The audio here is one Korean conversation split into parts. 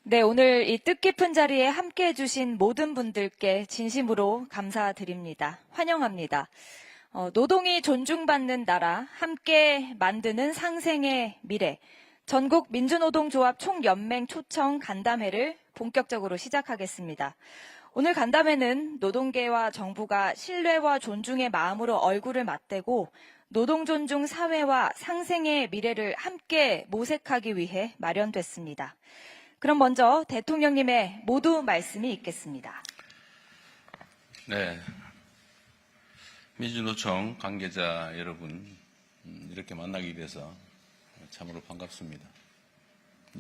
네, 오늘 이 뜻깊은 자리에 함께 해주신 모든 분들께 진심으로 감사드립니다. 환영합니다. 노동이 존중받는 나라, 함께 만드는 상생의 미래, 전국 민주노동조합 총연맹 초청 간담회를 본격적으로 시작하겠습니다. 오늘 간담회는 노동계와 정부가 신뢰와 존중의 마음으로 얼굴을 맞대고 노동존중 사회와 상생의 미래를 함께 모색하기 위해 마련됐습니다. 그럼 먼저 대통령님의 모두 말씀이 있겠습니다. 네, 민주노총 관계자 여러분, 이렇게 만나게 돼서 참으로 반갑습니다.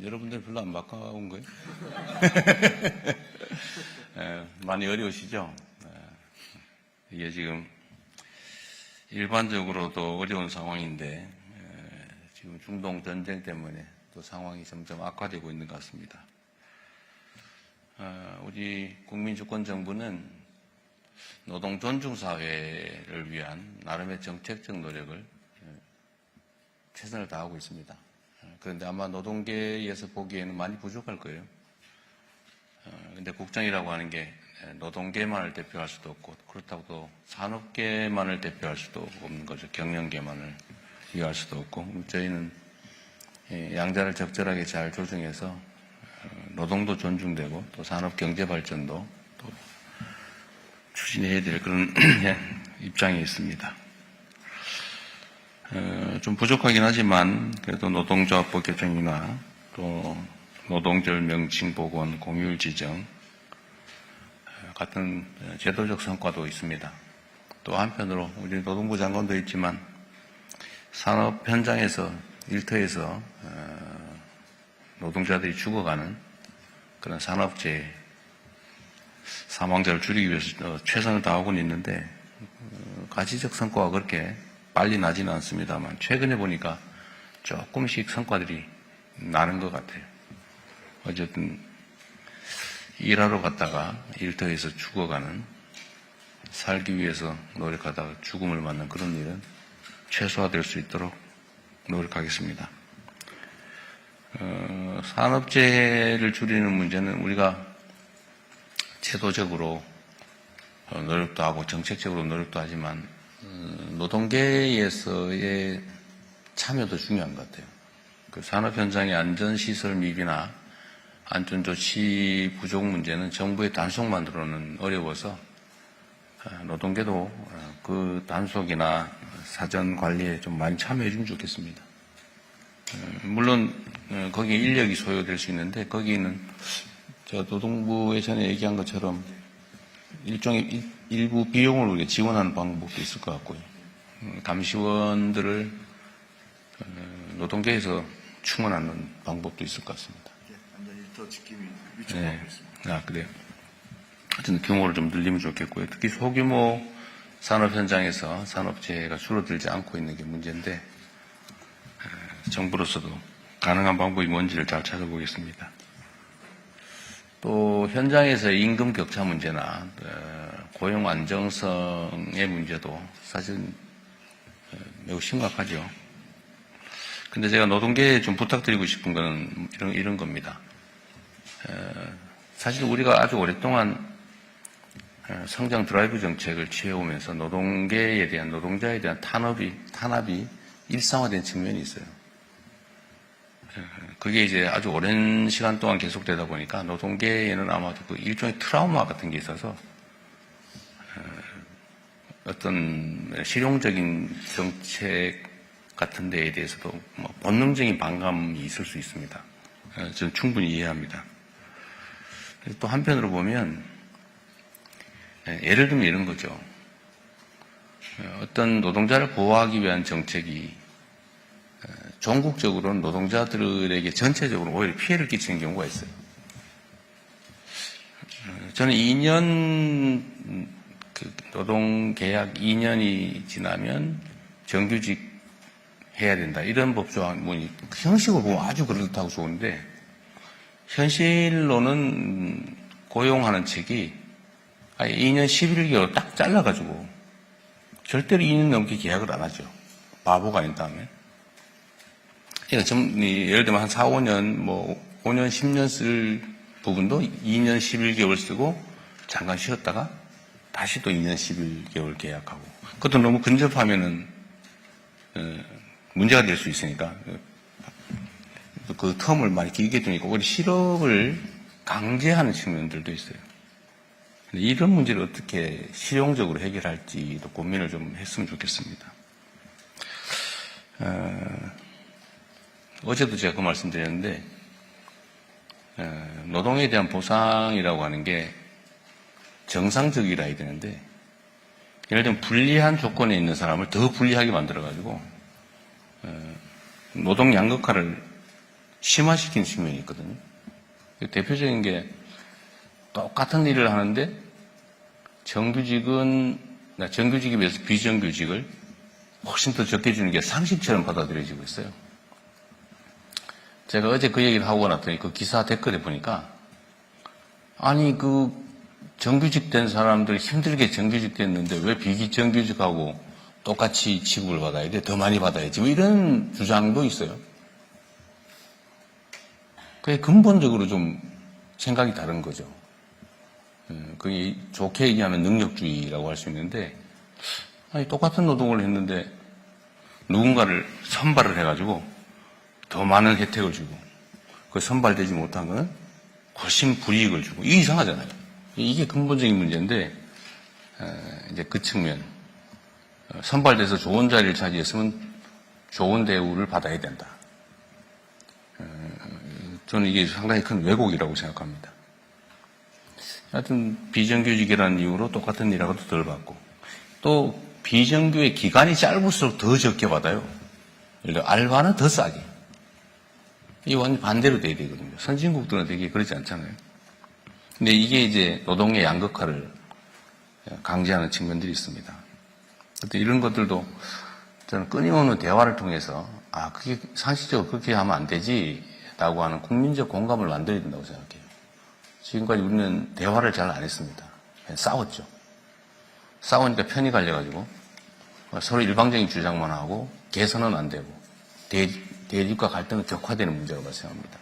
여러분들 별로 안 바꿔온 거예요? 많이 어려우시죠? 이게 지금 일반적으로도 어려운 상황인데 지금 중동 전쟁 때문에 또 상황이 점점 악화되고 있는 것 같습니다. 우리 국민주권정부는 노동 존중 사회를 위한 나름의 정책적 노력을 최선을 다하고 있습니다. 그런데 아마 노동계에서 보기에는 많이 부족할 거예요. 근데 국정이라고 하는 게 노동계만을 대표할 수도 없고 그렇다고 또 산업계만을 대표할 수도 없는 거죠. 경영계만을 위할 수도 없고 저희는 양자를 적절하게 잘 조정해서 노동도 존중되고 또 산업 경제 발전도 또 추진해야 될 그런 입장에 있습니다. 좀 부족하긴 하지만 그래도 노동조합법 개정이나 또 노동절 명칭 복원, 공휴일 지정 같은 제도적 성과도 있습니다. 또 한편으로 우리 노동부 장관도 있지만 산업 현장에서 일터에서 노동자들이 죽어가는 그런 산업재해 사망자를 줄이기 위해서 최선을 다하고는 있는데 가시적 성과가 그렇게 빨리 나지는 않습니다만 최근에 보니까 조금씩 성과들이 나는 것 같아요. 어쨌든 일하러 갔다가 일터에서 죽어가는 살기 위해서 노력하다가 죽음을 맞는 그런 일은 최소화될 수 있도록 노력하겠습니다. 산업재해를 줄이는 문제는 우리가 제도적으로 노력도 하고 정책적으로 노력도 하지만 노동계에서의 참여도 중요한 것 같아요. 그 산업 현장의 안전시설 미비나 안전조치 부족 문제는 정부의 단속만으로는 어려워서 노동계도 그 단속이나 사전 관리에 좀 많이 참여해 주면 좋겠습니다. 물론 거기에 인력이 소요될 수 있는데 거기는 저 노동부에 전에 얘기한 것처럼 일종의 일부 비용을 우리가 지원하는 방법도 있을 것 같고요. 감시원들을 노동계에서 충원하는 방법도 있을 것 같습니다. 완전히 더 지킴이 요청하고 있습니다. 그래요. 하여튼 규모를 좀 늘리면 좋겠고요. 특히 소규모 산업 현장에서 산업재해가 줄어들지 않고 있는 게 문제인데 정부로서도 가능한 방법이 뭔지를 잘 찾아보겠습니다. 또 현장에서의 임금 격차 문제나 고용 안정성의 문제도 사실 매우 심각하죠. 근데 제가 노동계에 좀 부탁드리고 싶은 거는 이런 겁니다. 사실 우리가 아주 오랫동안 성장 드라이브 정책을 취해오면서 노동계에 대한 노동자에 대한 탄압이 일상화된 측면이 있어요. 그게 이제 아주 오랜 시간 동안 계속되다 보니까 노동계에는 아마도 그 일종의 트라우마 같은 게 있어서 어떤 실용적인 정책 같은 데에 대해서도 본능적인 반감이 있을 수 있습니다. 저는 충분히 이해합니다. 또 한편으로 보면 예를 들면 이런 거죠. 어떤 노동자를 보호하기 위한 정책이 전국적으로는 노동자들에게 전체적으로 오히려 피해를 끼치는 경우가 있어요. 저는 2년 노동계약 2년이 지나면 정규직 해야 된다. 이런 법조항이 형식으로 보면 아주 그렇다고 좋은데 현실로는 고용하는 측이 2년 11개월 딱 잘라가지고 절대로 2년 넘게 계약을 안 하죠. 바보가 아닌 다음에. 그러니까 예를 들면 한 4, 5년, 5년, 10년 쓸 부분도 2년 11개월 쓰고 잠깐 쉬었다가 다시 또 2년 11개월 계약하고 그것도 너무 근접하면은 문제가 될 수 있으니까 그 텀을 많이 길게 두니까 오히려 실업을 강제하는 측면들도 있어요. 이런 문제를 어떻게 실용적으로 해결할지도 고민을 좀 했으면 좋겠습니다. 어제도 제가 그 말씀 드렸는데 노동에 대한 보상이라고 하는 게 정상적이라 해야 되는데 예를 들면 불리한 조건에 있는 사람을 더 불리하게 만들어가지고 노동 양극화를 심화시키는 측면이 있거든요. 대표적인 게 똑같은 일을 하는데 정규직에 비해서 비정규직을 훨씬 더 적게 주는 게 상식처럼 받아들여지고 있어요. 제가 어제 그 얘기를 하고 났더니 그 기사 댓글에 보니까 아니 그 정규직 된 사람들 힘들게 정규직 됐는데 왜 비정규직하고 똑같이 취급을 받아야 돼? 더 많이 받아야지. 뭐 이런 주장도 있어요. 그게 근본적으로 좀 생각이 다른 거죠. 그게 좋게 얘기하면 능력주의라고 할 수 있는데 아니 똑같은 노동을 했는데 누군가를 선발을 해가지고 더 많은 혜택을 주고 그 선발되지 못한 거는 훨씬 불이익을 주고 이게 이상하잖아요. 이게 근본적인 문제인데 이제 그 측면 선발돼서 좋은 자리를 차지했으면 좋은 대우를 받아야 된다. 저는 이게 상당히 큰 왜곡이라고 생각합니다. 하여튼 비정규직이라는 이유로 똑같은 일하고도 덜 받고 또 비정규의 기간이 짧을수록 더 적게 받아요. 예를 들어 알바는 더 싸게. 이게 완전 반대로 돼야 되거든요. 선진국들은 되게 그렇지 않잖아요. 근데 이게 이제 노동의 양극화를 강제하는 측면들이 있습니다. 이런 것들도 저는 끊임없는 대화를 통해서 그게 상식적으로 그렇게 하면 안 되지라고 하는 국민적 공감을 만들어야 된다고 생각해요. 지금까지 우리는 대화를 잘 안 했습니다. 그냥 싸웠죠. 싸우니까 편이 갈려가지고 서로 일방적인 주장만 하고 개선은 안 되고 대립과 갈등은 격화되는 문제라고 발생합니다.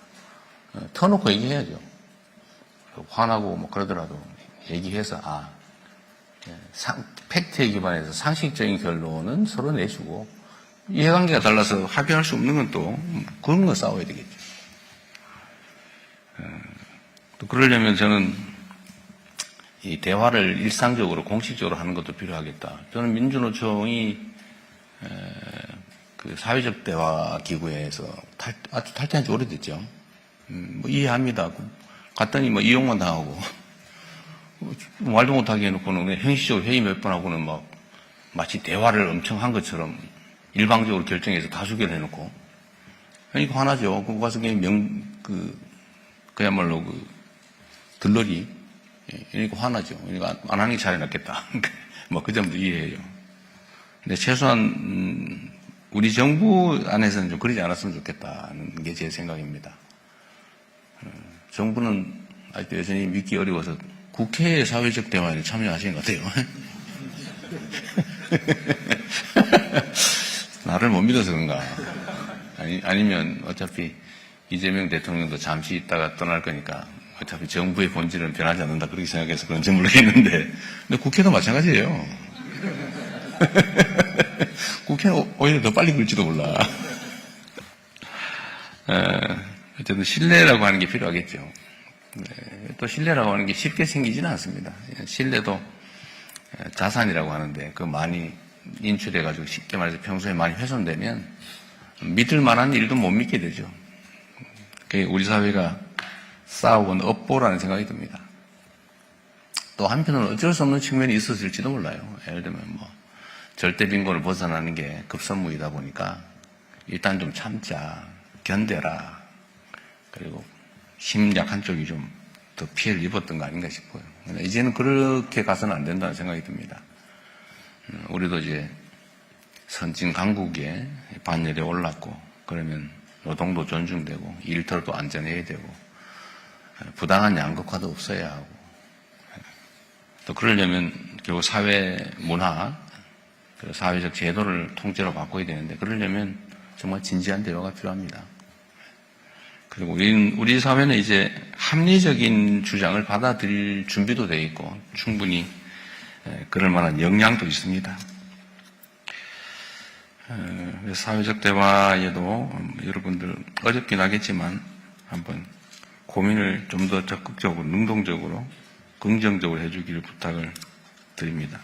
터놓고 얘기해야죠. 화나고 뭐 그러더라도 얘기해서 팩트에 기반해서 상식적인 결론은 서로 내주고 이해관계가 달라서 합의할 수 없는 건 또 그런 거 싸워야 되겠죠. 또 그러려면 저는 이 대화를 일상적으로 공식적으로 하는 것도 필요하겠다. 저는 민주노총이 그 사회적 대화 기구에서 아주 탈퇴한 지 오래됐죠. 뭐 이해합니다. 갔더니 뭐 이용만 당하고 말도 못하게 해놓고는 형식적으로 회의 몇 번 하고는 막 마치 대화를 엄청 한 것처럼 일방적으로 결정해서 다수결 해놓고 그러니까 화나죠. 그거 가서 그냥 그야말로 들러리 그러니까 화나죠. 그러니까 안 하는 게 차라리 낫겠다. 뭐 그 점도 이해해요. 근데 최소한 우리 정부 안에서는 좀 그러지 않았으면 좋겠다는 게 제 생각입니다. 정부는 아직도 여전히 믿기 어려워서 국회의 사회적 대화에 참여하시는 것 같아요. 나를 못 믿어서 그런가. 아니면 어차피 이재명 대통령도 잠시 있다가 떠날 거니까 어차피 정부의 본질은 변하지 않는다 그렇게 생각해서 그런지 모르겠는데 근데 국회도 마찬가지예요. 국회는 오히려 더 빨리 굴지도 몰라. 어쨌든 신뢰라고 하는 게 필요하겠죠. 또 신뢰라고 하는 게 쉽게 생기지는 않습니다. 신뢰도 자산이라고 하는데 그 많이 인출해가지고 쉽게 말해서 평소에 많이 훼손되면 믿을 만한 일도 못 믿게 되죠. 그게 우리 사회가 싸우고 업보라는 생각이 듭니다. 또 한편으로는 어쩔 수 없는 측면이 있었을지도 몰라요. 예를 들면 절대 빈곤을 벗어나는 게 급선무이다 보니까 일단 좀 참자, 견뎌라. 그리고 힘 약한 쪽이 좀 더 피해를 입었던 거 아닌가 싶어요. 이제는 그렇게 가서는 안 된다는 생각이 듭니다. 우리도 이제 선진 강국에 반열에 올랐고 그러면 노동도 존중되고 일터도 안전해야 되고 부당한 양극화도 없어야 하고 또 그러려면 결국 사회 문화 그리고 사회적 제도를 통째로 바꿔야 되는데 그러려면 정말 진지한 대화가 필요합니다. 그리고 우리 사회는 이제 합리적인 주장을 받아들일 준비도 돼 있고 충분히 그럴 만한 역량도 있습니다. 사회적 대화에도 여러분들 어렵긴 하겠지만 한번 고민을 좀 더 적극적으로, 능동적으로, 긍정적으로 해주기를 부탁을 드립니다.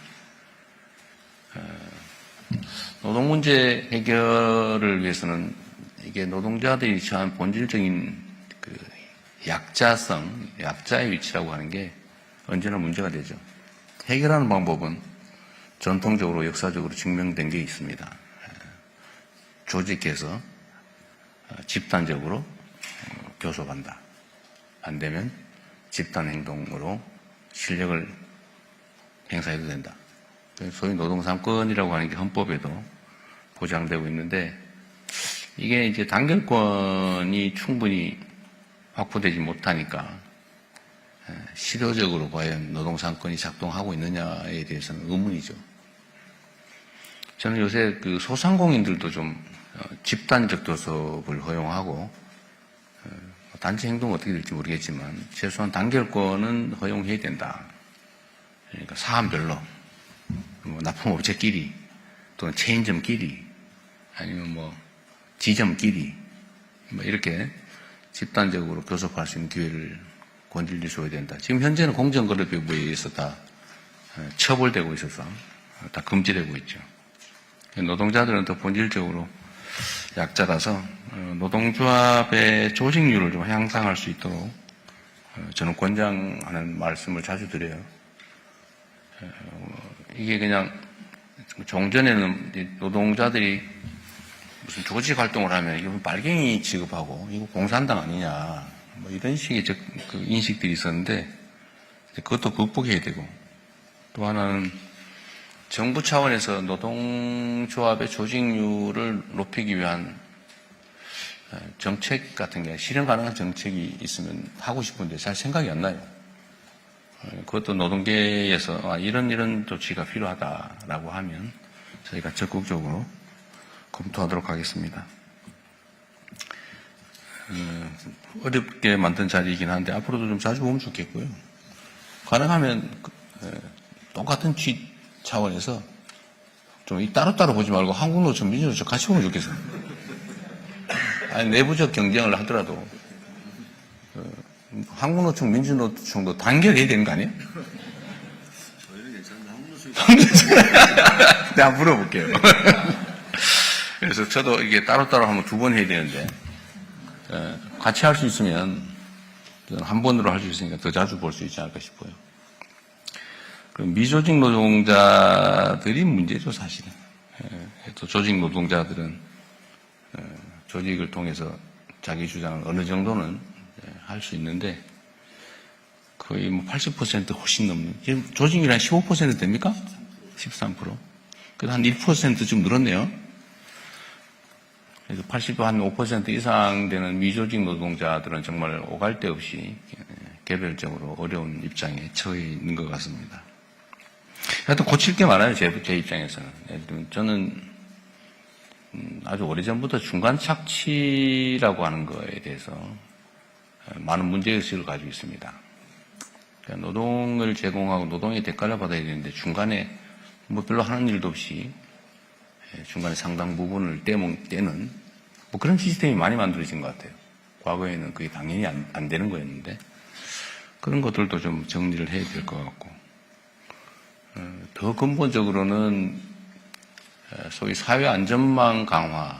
노동 문제 해결을 위해서는 이게 노동자들이 처한 본질적인 그 약자의 위치라고 하는 게 언제나 문제가 되죠. 해결하는 방법은 전통적으로 역사적으로 증명된 게 있습니다. 조직해서 집단적으로 교섭한다. 안 되면 집단 행동으로 실력을 행사해도 된다. 소위 노동삼권이라고 하는 게 헌법에도 보장되고 있는데 이게 이제 단결권이 충분히 확보되지 못하니까 실효적으로 과연 노동삼권이 작동하고 있느냐에 대해서는 의문이죠. 저는 요새 그 소상공인들도 좀 집단적 교섭을 허용하고 단체 행동은 어떻게 될지 모르겠지만 최소한 단결권은 허용해야 된다. 그러니까 사안별로 납품업체끼리 또는 체인점끼리 아니면 뭐 지점끼리 뭐 이렇게 집단적으로 교섭할 수 있는 기회를 권질러 줘야 된다. 지금 현재는 공정거래법에 의해서 다 처벌되고 있어서 다 금지되고 있죠. 노동자들은 더 본질적으로 약자라서 노동조합의 조직률을 좀 향상할 수 있도록 저는 권장하는 말씀을 자주 드려요. 이게 그냥 종전에는 노동자들이 무슨 조직 활동을 하면 이거 빨갱이 취급하고 이거 공산당 아니냐 뭐 이런 식의 그 인식들이 있었는데 그것도 극복해야 되고 또 하나는 정부 차원에서 노동조합의 조직률을 높이기 위한 정책 같은 게 실현 가능한 정책이 있으면 하고 싶은데 잘 생각이 안 나요. 그것도 노동계에서 이런 조치가 필요하다라고 하면 저희가 적극적으로 검토하도록 하겠습니다. 어렵게 만든 자리이긴 한데 앞으로도 좀 자주 보면 좋겠고요. 가능하면 똑같은 취 차원에서 좀 따로따로 보지 말고 한국노총, 민주노총 같이 보면 좋겠어요. 아니, 내부적 경쟁을 하더라도 한국노총, 민주노총도 단결해야 되는 거 아니에요? 저희는 괜찮은데 내가 물어볼게요. 그래서 저도 이게 따로따로 하면 2번 해야 되는데 같이 할 수 있으면 한 번으로 할 수 있으니까 더 자주 볼 수 있지 않을까 싶어요. 미조직 노동자들이 문제죠, 사실은. 또 조직 노동자들은 조직을 통해서 자기 주장을 어느 정도는 할 수 있는데 거의 뭐 80% 훨씬 넘는, 지금 조직률이 한 15% 됩니까? 13%. 그래도 한 1%좀 늘었네요. 그래서 85% 이상 되는 미조직 노동자들은 정말 오갈 데 없이 개별적으로 어려운 입장에 처해 있는 것 같습니다. 하여튼 고칠 게 많아요, 제 입장에서는. 저는 아주 오래전부터 중간 착취라고 하는 거에 대해서 많은 문제의식을 가지고 있습니다. 그러니까 노동을 제공하고 노동의 대가를 받아야 되는데 중간에 뭐 별로 하는 일도 없이 중간에 상당 부분을 떼는 뭐 그런 시스템이 많이 만들어진 것 같아요. 과거에는 그게 당연히 안 되는 거였는데 그런 것들도 좀 정리를 해야 될 것 같고 더 근본적으로는 소위 사회 안전망 강화,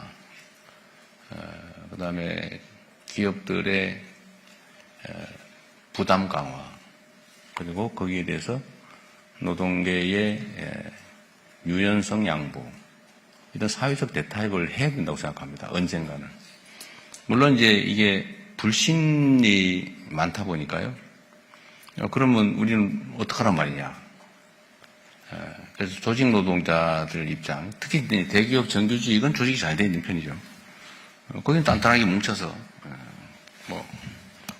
그 다음에 기업들의 부담 강화, 그리고 거기에 대해서 노동계의 유연성 양보, 이런 사회적 대타협을 해야 된다고 생각합니다. 언젠가는. 물론 이제 이게 불신이 많다 보니까요. 그러면 우리는 어떡하란 말이냐. 그래서 조직 노동자들 입장, 특히 대기업 정규직 이건 조직이 잘 되어 있는 편이죠. 거기는 단단하게 뭉쳐서 뭐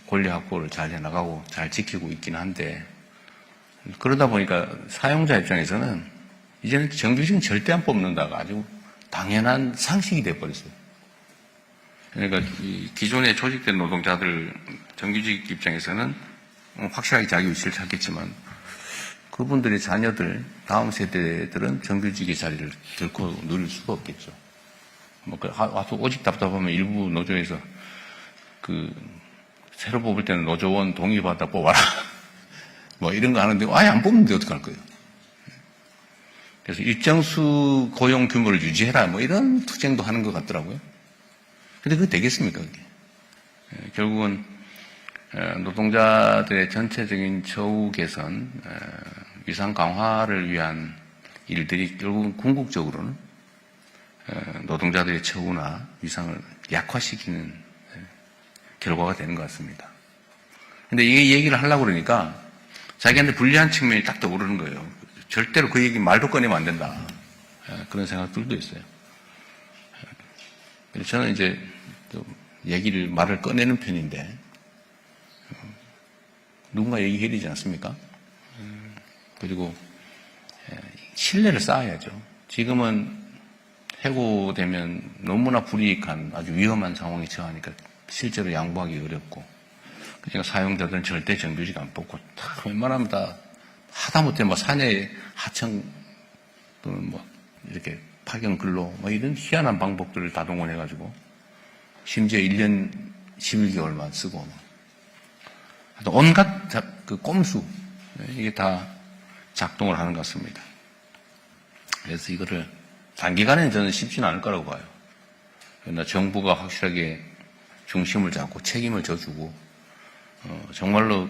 권리 확보를 잘 해나가고 잘 지키고 있긴 한데 그러다 보니까 사용자 입장에서는 이제는 정규직은 절대 안 뽑는다가 아주 당연한 상식이 돼버렸어요. 그러니까 이 기존에 조직된 노동자들 정규직 입장에서는 확실하게 자기 위치를 찾겠지만 그분들의 자녀들, 다음 세대들은 정규직의 자리를 결코 누릴 수가 없겠죠. 와서 오직 답답하면 일부 노조에서 새로 뽑을 때는 노조원 동의받아 뽑아라. 이런 거 하는데 아예 안 뽑는데 어떡할 거예요. 그래서 일정수 고용 규모를 유지해라. 이런 투쟁도 하는 것 같더라고요. 근데 그게 되겠습니까, 그게? 결국은, 노동자들의 전체적인 처우 개선, 위상 강화를 위한 일들이 결국은 궁극적으로는, 노동자들의 처우나 위상을 약화시키는 결과가 되는 것 같습니다. 근데 이 얘기를 하려고 그러니까 자기한테 불리한 측면이 딱 떠오르는 거예요. 절대로 그 얘기 말도 꺼내면 안 된다. 그런 생각들도 있어요. 저는 이제 말을 꺼내는 편인데, 누군가 얘기해야 되지 않습니까? 그리고 신뢰를 쌓아야죠. 지금은 해고되면 너무나 불이익한 아주 위험한 상황에 처하니까 실제로 양보하기 어렵고, 그러니까 사용자들은 절대 정규직 안 뽑고, 웬만하면 다 하다못해 사내에 하청 또는 이렇게 파견 근로 이런 희한한 방법들을 다 동원해가지고 심지어 1년 11개월만 쓰고 온갖 그 꼼수 이게 다 작동을 하는 것 같습니다. 그래서 이거를 단기간에는 저는 쉽지는 않을 거라고 봐요. 그러나 정부가 확실하게 중심을 잡고 책임을 져주고 정말로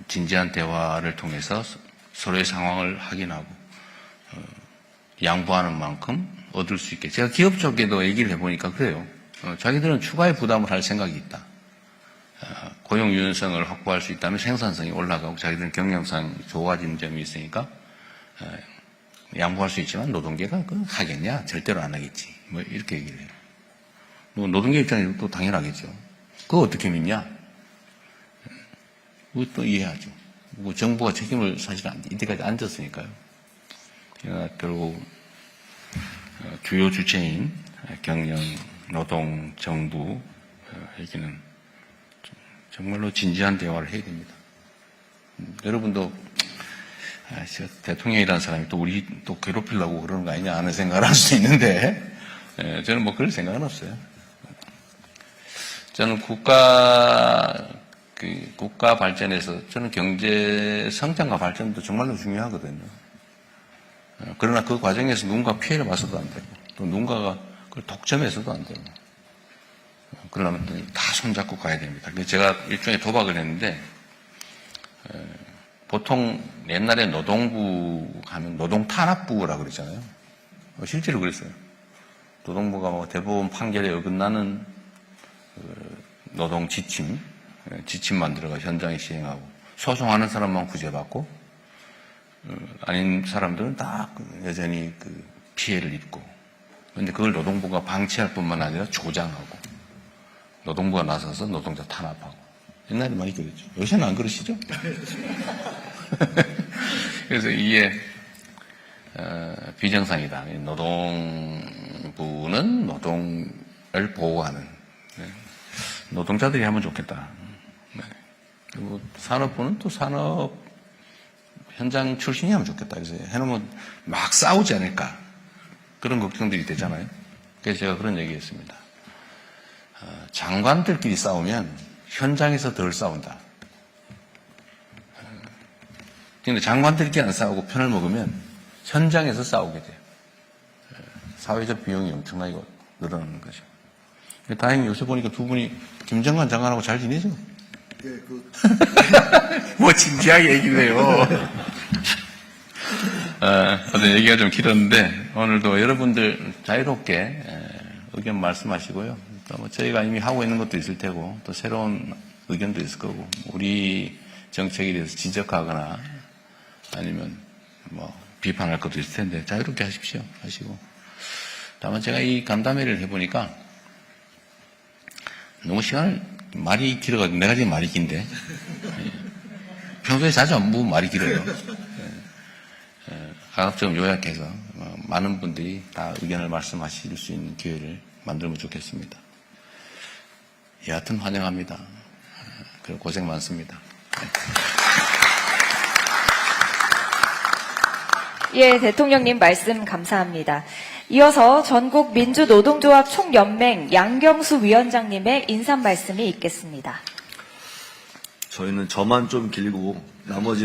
진지한 대화를 통해서 서로의 상황을 확인하고 양보하는 만큼 얻을 수 있게. 제가 기업 쪽에도 얘기를 해보니까 그래요. 자기들은 추가의 부담을 할 생각이 있다. 고용 유연성을 확보할 수 있다면 생산성이 올라가고 자기들은 경영상 좋아지는 점이 있으니까 양보할 수 있지만 노동계가 하겠냐? 절대로 안 하겠지. 이렇게 얘기를 해요. 노동계 입장에서 또 당연하겠죠. 그거 어떻게 믿냐? 그것도 이해하죠. 정부가 책임을 사실 이때까지 안 졌으니까요. 결국 주요 주체인 경영, 노동, 정부 얘기는 정말로 진지한 대화를 해야 됩니다. 여러분도 대통령이라는 사람이 또 우리 또 괴롭히려고 그러는 거 아니냐 하는 생각을 할 수 있는데 저는 그럴 생각은 없어요. 저는 국가 발전에서 저는 경제 성장과 발전도 정말로 중요하거든요. 그러나 그 과정에서 누군가 피해를 봐서도 안 되고 또 누군가가 그걸 독점해서도 안 되고 그러려면 다 손잡고 가야 됩니다. 그래서 제가 일종의 도박을 했는데 보통 옛날에 노동부 하면 노동탄압부라고 그랬잖아요. 실제로 그랬어요. 노동부가 대법원 판결에 어긋나는 노동 지침 만들어가 현장에 시행하고 소송하는 사람만 구제받고 아닌 사람들은 다 여전히 피해를 입고 그런데 그걸 노동부가 방치할 뿐만 아니라 조장하고 노동부가 나서서 노동자 탄압하고 옛날에 많이 그랬죠. 요새는 안 그러시죠? 그래서 이게 비정상이다. 노동부는 노동을 보호하는 노동자들이 하면 좋겠다. 그리고 산업부는 또 산업 현장 출신이 하면 좋겠다. 그래서 해놓으면 막 싸우지 않을까. 그런 걱정들이 되잖아요. 그래서 제가 그런 얘기 했습니다. 장관들끼리 싸우면 현장에서 덜 싸운다. 근데 장관들끼리 안 싸우고 편을 먹으면 현장에서 싸우게 돼요. 사회적 비용이 엄청나게 늘어나는 거죠. 다행히 요새 보니까 두 분이 김정관 장관하고 잘 지내죠? 예, 뭐 진지하게 얘기를 해요. 어제 얘기가 좀 길었는데 오늘도 여러분들 자유롭게 의견 말씀하시고요. 또 저희가 이미 하고 있는 것도 있을 테고 또 새로운 의견도 있을 거고 우리 정책에 대해서 지적하거나 아니면 비판할 것도 있을 텐데 자유롭게 하십시오. 하시고 다만 제가 이 간담회를 해보니까 너무 말이 길어가지고 내가 지금 말이 긴데 평소에 자주 안 보면 말이 길어요. 가급적 요약해서 많은 분들이 다 의견을 말씀하실 수 있는 기회를 만들면 좋겠습니다. 여하튼 환영합니다. 그리고 고생 많습니다. 예, 대통령님 말씀 감사합니다. 이어서 전국 민주노동조합 총연맹 양경수 위원장님의 인사 말씀이 있겠습니다. 저희는 저만 좀 길고 나머지